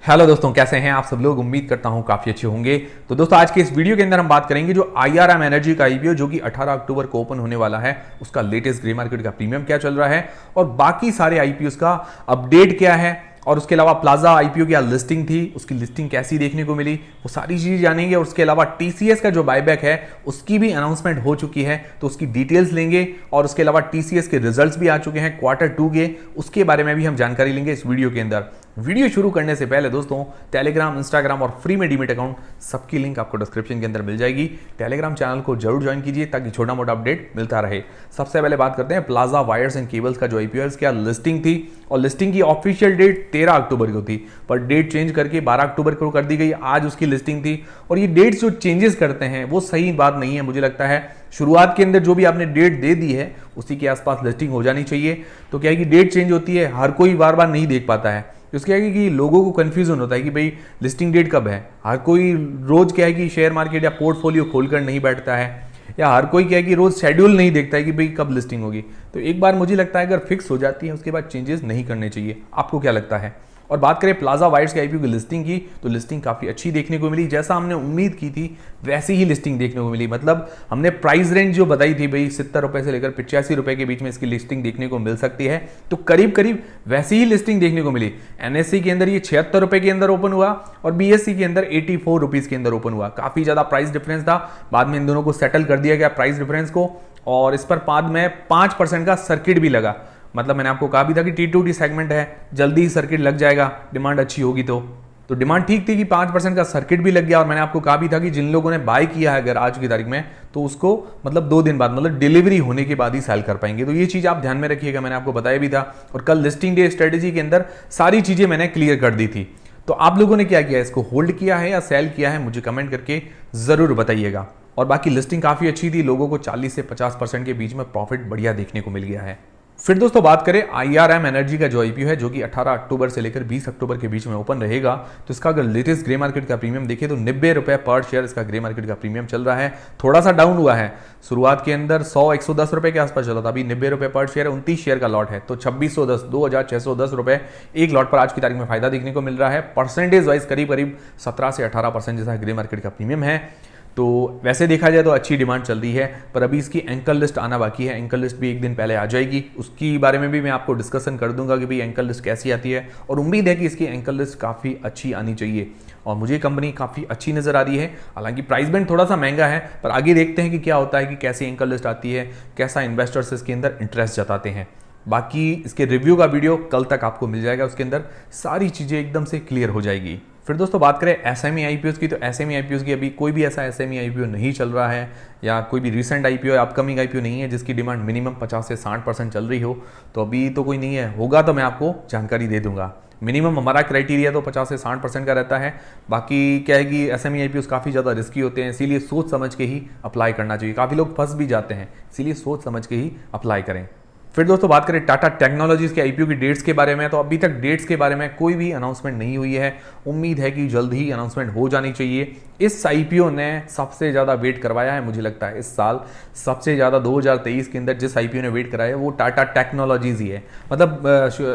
Hello दोस्तों, कैसे हैं आप सब लोग। उम्मीद करता हूं काफी अच्छे होंगे। तो दोस्तों, आज के इस वीडियो के अंदर हम बात करेंगे जो IRM एनर्जी का आईपीओ जो कि 18 अक्टूबर को ओपन होने वाला है, उसका लेटेस्ट ग्रे मार्केट का प्रीमियम क्या चल रहा है और बाकी सारे आईपीओ का अपडेट क्या है, और उसके अलावा प्लाजा आईपीओ की लिस्टिंग थी, उसकी लिस्टिंग कैसी देखने को मिली, वो सारी चीजें जानेंगे। और उसके अलावा टीसीएस का जो बायबैक है उसकी भी अनाउंसमेंट हो चुकी है, तो उसकी डिटेल्स लेंगे। और उसके अलावा टीसीएस के रिजल्ट्स भी आ चुके हैं Q2 के, उसके बारे में भी हम जानकारी लेंगे इस वीडियो के अंदर। वीडियो शुरू करने से पहले दोस्तों, टेलीग्राम, इंस्टाग्राम और फ्री में डीमेट अकाउंट सबकी लिंक आपको डिस्क्रिप्शन के अंदर मिल जाएगी। टेलीग्राम चैनल को जरूर ज्वाइन कीजिए ताकि छोटा मोटा अपडेट मिलता रहे। सबसे पहले बात करते हैं प्लाजा वायर्स एंड केबल्स का जो आईपीओ है, क्या लिस्टिंग थी। और लिस्टिंग की ऑफिशियल डेट 13 अक्टूबर को थी, पर डेट चेंज करके 12 अक्टूबर को कर दी गई। आज उसकी लिस्टिंग थी, और ये डेट्स जो चेंजेस करते हैं वो सही बात नहीं है। मुझे लगता है शुरुआत के अंदर जो भी आपने डेट दे दी है उसी के आसपास लिस्टिंग हो जानी चाहिए। तो क्या है कि डेट चेंज होती है, हर कोई बार बार नहीं देख पाता है। उसके है कि लोगों को कंफ्यूजन होता है कि भाई लिस्टिंग डेट कब है। हर कोई रोज क्या है कि शेयर मार्केट या पोर्टफोलियो खोलकर नहीं बैठता है, या हर कोई क्या है कि रोज शेड्यूल नहीं देखता है कि भाई कब लिस्टिंग होगी। तो एक बार मुझे लगता है अगर फिक्स हो जाती है उसके बाद चेंजेस नहीं करने चाहिए। आपको क्या लगता है। और बात करें प्लाजा वायर्स के आईपीओ की लिस्टिंग की, तो लिस्टिंग काफी अच्छी देखने को मिली। जैसा हमने उम्मीद की थी वैसी ही लिस्टिंग देखने को मिली। मतलब हमने प्राइस रेंज जो बताई थी भाई 70 रुपए से लेकर 85 रुपए के बीच में इसकी लिस्टिंग देखने को मिल सकती है, तो करीब करीब वैसी ही लिस्टिंग देखने को मिली। एनएससी के अंदर ये 76 रुपए के अंदर ओपन हुआ और बीएससी के अंदर 84 रुपीज के अंदर ओपन हुआ। काफी ज्यादा प्राइस डिफरेंस था। बाद में इन दोनों को सेटल कर दिया गया प्राइस डिफरेंस को, और इस पर बाद में 5% का सर्किट भी लगा। मतलब मैंने आपको कहा भी था कि T2T सेगमेंट है, जल्दी ही सर्किट लग जाएगा, डिमांड अच्छी होगी तो डिमांड ठीक थी कि 5% का सर्किट भी लग गया। और मैंने आपको कहा भी था कि जिन लोगों ने बाय किया है अगर आज की तारीख में, तो उसको मतलब 2 दिन बाद, मतलब डिलीवरी होने के बाद ही सेल कर पाएंगे। तो ये चीज आप ध्यान में रखिएगा, मैंने आपको बताया भी था। और कल लिस्टिंग डे स्ट्रेटेजी के अंदर सारी चीजें मैंने क्लियर कर दी थी। तो आप लोगों ने क्या किया, इसको होल्ड किया है या सेल किया है, मुझे कमेंट करके जरूर बताइएगा। और बाकी लिस्टिंग काफी अच्छी थी, लोगों को 40 से 50% के बीच में प्रॉफिट बढ़िया देखने को मिल गया है। फिर दोस्तों बात करें IRM एनर्जी का जो आईपीओ है जो कि 18 अक्टूबर से लेकर 20 अक्टूबर के बीच में ओपन रहेगा, तो इसका अगर लेटेस्ट ग्रे मार्केट का प्रीमियम देखें तो 90 रुपए पर शेयर इसका ग्रे मार्केट का प्रीमियम चल रहा है। थोड़ा सा डाउन हुआ है, शुरुआत के अंदर 100-110 रुपए के आसपास चला था, अभी 90 रुपए पर शेयर, 29 शेयर का लॉट है, तो 2610 2610 रुपए एक लॉट पर आज की तारीख में फायदा देखने को मिल रहा है। परसेंटेज वाइज करीब करीब 17 से 18% जैसा ग्रे मार्केट का प्रीमियम है। तो वैसे देखा जाए तो अच्छी डिमांड चल रही है, पर अभी इसकी एंकर लिस्ट आना बाकी है। एंकर लिस्ट भी एक दिन पहले आ जाएगी, उसकी बारे में भी मैं आपको डिस्कशन कर दूंगा कि भाई एंकर लिस्ट कैसी आती है। और उम्मीद है कि इसकी एंकर लिस्ट काफ़ी अच्छी आनी चाहिए, और मुझे कंपनी काफ़ी अच्छी नज़र आ रही है। हालांकि प्राइस बैंड थोड़ा सा महंगा है, पर आगे देखते हैं कि क्या होता है, कि कैसी एंकर लिस्ट आती है, कैसा इन्वेस्टर्स इसके अंदर इंटरेस्ट जताते हैं। बाकी इसके रिव्यू का वीडियो कल तक आपको मिल जाएगा, उसके अंदर सारी चीज़ें एकदम से क्लियर हो जाएगी। फिर दोस्तों बात करें एसएमई आईपीओ की, तो एसएमई आईपीओ की अभी कोई भी ऐसा एसएमई आईपीओ नहीं चल रहा है, या कोई भी रिसेंट आईपीओ या अपकमिंग आईपीओ नहीं है जिसकी डिमांड मिनिमम 50 से 60% चल रही हो। तो अभी तो कोई नहीं है, होगा तो मैं आपको जानकारी दे दूंगा। मिनिमम हमारा क्राइटेरिया तो 50 से 60% का रहता है। बाकी क्या है कि एसएमई आईपीओ काफ़ी ज़्यादा रिस्की होते हैं, इसीलिए सोच समझ के ही अप्लाई करना चाहिए। काफ़ी लोग फंस भी जाते हैं, इसीलिए सोच समझ के ही अप्लाई करें। फिर दोस्तों बात करें टाटा टेक्नोलॉजीज के आईपीओ की डेट्स के बारे में, तो अभी तक डेट्स के बारे में कोई भी अनाउंसमेंट नहीं हुई है। उम्मीद है कि जल्द ही अनाउंसमेंट हो जानी चाहिए। इस आईपीओ ने सबसे ज़्यादा वेट करवाया है, मुझे लगता है इस साल सबसे ज़्यादा 2023 के अंदर जिस आईपीओ ने वेट कराया है वो टाटा टेक्नोलॉजीज ही है। मतलब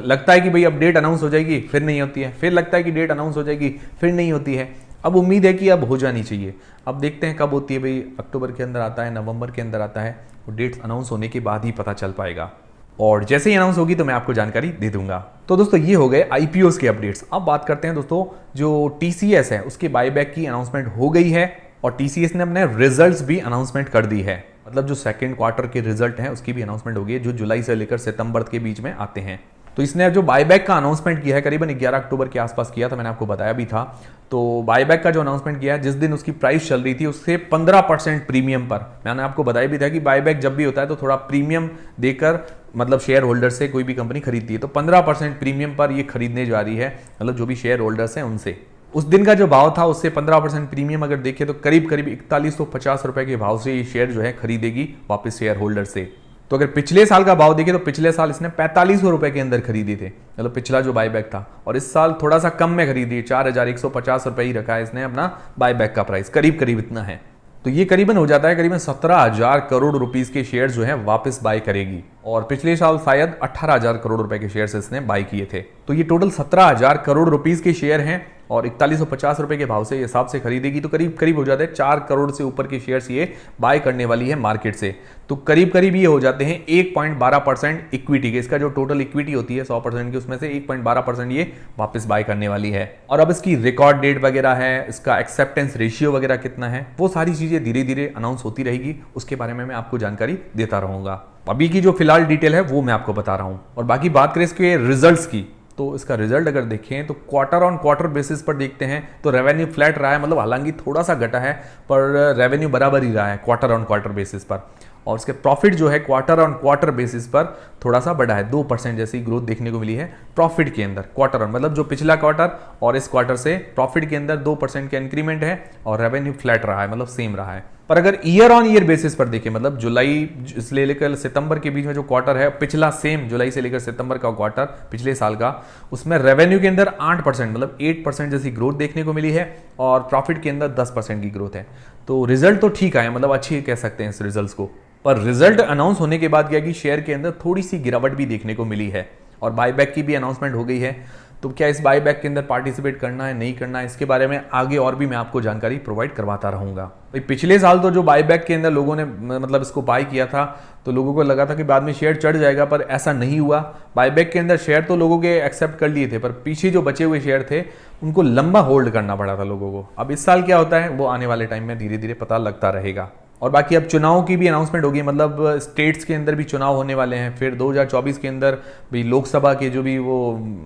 लगता है कि भाई अब डेट अनाउंस हो जाएगी, फिर नहीं होती है, फिर लगता है कि डेट अनाउंस हो जाएगी, फिर नहीं होती है। अब उम्मीद है कि अब हो जानी चाहिए। अब देखते हैं कब होती है भाई, अक्टूबर के अंदर आता है, नवंबर के अंदर आता है, वो डेट्स अनाउंस होने के बाद ही पता चल पाएगा। और जैसे ही अनाउंस होगी तो मैं आपको जानकारी दे दूंगा। तो दोस्तों ये हो गए आईपीओस के अपडेट्स। अब बात करते हैं दोस्तों, जो टीसीएस है उसके बायबैक की अनाउंसमेंट हो गई है, और टीसीएस ने अपने रिजल्ट्स भी अनाउंसमेंट कर दी है। मतलब जो सेकंड क्वार्टर के रिजल्ट हैं उसकी भी अनाउंसमेंट हो गई है, जो जुलाई से लेकर सितंबर के बीच में आते हैं। तो इसने जो बायबैक का अनाउंसमेंट किया है करीबन 11 अक्टूबर के आसपास किया था, मैंने आपको बताया भी था। तो बायबैक का जो अनाउंसमेंट किया है, जिस दिन उसकी प्राइस चल रही थी उससे 15% प्रीमियम पर, मैंने आपको बताया भी था कि बायबैक जब भी होता है तो थोड़ा प्रीमियम देकर मतलब शेयर होल्डर से कोई भी कंपनी खरीदती है, तो 15% प्रीमियम पर ये खरीदने जा रही है, मतलब जो भी शेयर होल्डर्स हैं उनसे। उस दिन का जो भाव था उससे 15% प्रीमियम अगर देखें तो करीब करीब 4150 रुपए के भाव से ये शेयर जो है खरीदेगी वापस शेयर होल्डर से। तो अगर पिछले साल का भाव देखें तो पिछले साल इसने 4500 रुपए के अंदर खरीदे थे, मतलब पिछला जो बायबैक था, और इस साल थोड़ा सा कम में खरीदी, 4150 रुपए ही रखा है इसने अपना बायबैक का प्राइस, करीब करीब इतना है। तो ये करीबन हो जाता है करीबन 17,000 करोड़ रुपीस के शेयर जो है वापस बाय करेगी, और पिछले साल शायद 18,000 करोड़ रुपए के शेयर इसने बाय किए थे। तो ये टोटल 17,000 करोड़ रुपीस के शेयर हैं, और 4150 रुपए के भाव से हिसाब से खरीदेगी तो करीब करीब हो जाते हैं 4 करोड़ से ऊपर के शेयर्स ये बाय करने वाली है मार्केट से। तो करीब करीब ये हो जाते हैं 1.12% इक्विटी के, इसका जो टोटल इक्विटी होती है 100% की उसमें से 1.12% ये वापस बाय करने वाली है। और अब इसकी रिकॉर्ड डेट वगैरह है, इसका एक्सेप्टेंस रेशियो वगैरह कितना है, वो सारी चीजें धीरे धीरे अनाउंस होती रहेगी, उसके बारे में मैं आपको जानकारी देता रहूंगा। अभी की जो फिलहाल डिटेल है वो मैं आपको बता रहा हूं। और बाकी बात करें इसके रिजल्ट्स की, तो इसका रिजल्ट अगर देखें तो क्वार्टर ऑन क्वार्टर बेसिस पर देखते हैं तो रेवेन्यू फ्लैट रहा है, मतलब हालांकि थोड़ा सा घटा है पर रेवेन्यू बराबर ही रहा है क्वार्टर ऑन क्वार्टर बेसिस पर। और उसके प्रॉफिट जो है क्वार्टर ऑन क्वार्टर बेसिस पर थोड़ा सा बढ़ा है, 2% जैसी ग्रोथ देखने को मिली है प्रॉफिट के अंदर क्वार्टर ऑन, मतलब जो पिछला क्वार्टर और इस क्वार्टर से प्रॉफिट के अंदर 2% का इंक्रीमेंट है और रेवेन्यू फ्लैट रहा है, मतलब सेम रहा है। पर अगर ईयर ऑन ईयर बेसिस पर देखें, मतलब जुलाई से लेकर सितंबर के बीच में जो क्वार्टर है, पिछला सेम जुलाई से लेकर सितंबर का क्वार्टर पिछले साल का, उसमें रेवेन्यू के अंदर 8% मतलब 8% जैसी ग्रोथ देखने को मिली है और प्रॉफिट के अंदर 10% की ग्रोथ है। तो रिजल्ट तो ठीक आए, मतलब अच्छी कह सकते हैं इस रिजल्ट्स को। पर रिजल्ट अनाउंस होने के बाद क्या कि शेयर के अंदर थोड़ी सी गिरावट भी देखने को मिली है और बायबैक की भी अनाउंसमेंट हो गई है। तो क्या इस बायबैक के अंदर पार्टिसिपेट करना है नहीं करना है, इसके बारे में आगे और भी मैं आपको जानकारी प्रोवाइड करवाता रहूंगा। भाई पिछले साल तो जो बायबैक के अंदर लोगों ने मतलब इसको बाय किया था तो लोगों को लगा था कि बाद में शेयर चढ़ जाएगा, पर ऐसा नहीं हुआ। बायबैक के अंदर शेयर तो लोगों के एक्सेप्ट कर लिए थे, पर पीछे जो बचे हुए शेयर थे उनको लंबा होल्ड करना पड़ा था लोगों को। अब इस साल क्या होता है वो आने वाले टाइम में धीरे धीरे पता लगता रहेगा। और बाकी अब चुनाव की भी अनाउंसमेंट होगी, मतलब स्टेट्स के अंदर भी चुनाव होने वाले हैं, फिर 2024 के अंदर भी लोकसभा के जो भी वो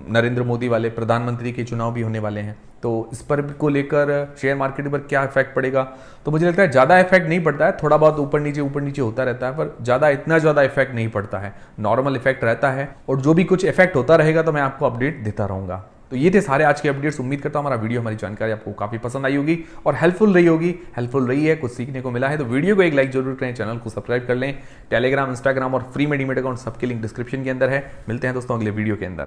नरेंद्र मोदी वाले प्रधानमंत्री के चुनाव भी होने वाले हैं। तो इस पर को लेकर शेयर मार्केट पर क्या इफेक्ट पड़ेगा, तो मुझे लगता है ज़्यादा इफेक्ट नहीं पड़ता है, थोड़ा बहुत ऊपर नीचे होता रहता है, पर इतना ज़्यादा इफेक्ट नहीं पड़ता है, नॉर्मल इफेक्ट रहता है। और जो भी कुछ इफेक्ट होता रहेगा तो मैं आपको अपडेट देता रहूँगा। तो ये थे सारे आज के अपडेट्स। उम्मीद करता हूँ हमारा वीडियो, हमारी जानकारी आपको काफी पसंद आई होगी और हेल्पफुल रही होगी। हेल्पफुल रही है, कुछ सीखने को मिला है तो वीडियो को एक लाइक जरूर करें, चैनल को सब्सक्राइब कर लें। टेलीग्राम, इंस्टाग्राम और फ्री में डीमैट अकाउंट सबके लिंक डिस्क्रिप्शन के अंदर है। मिलते हैं दोस्तों अगले वीडियो के अंदर।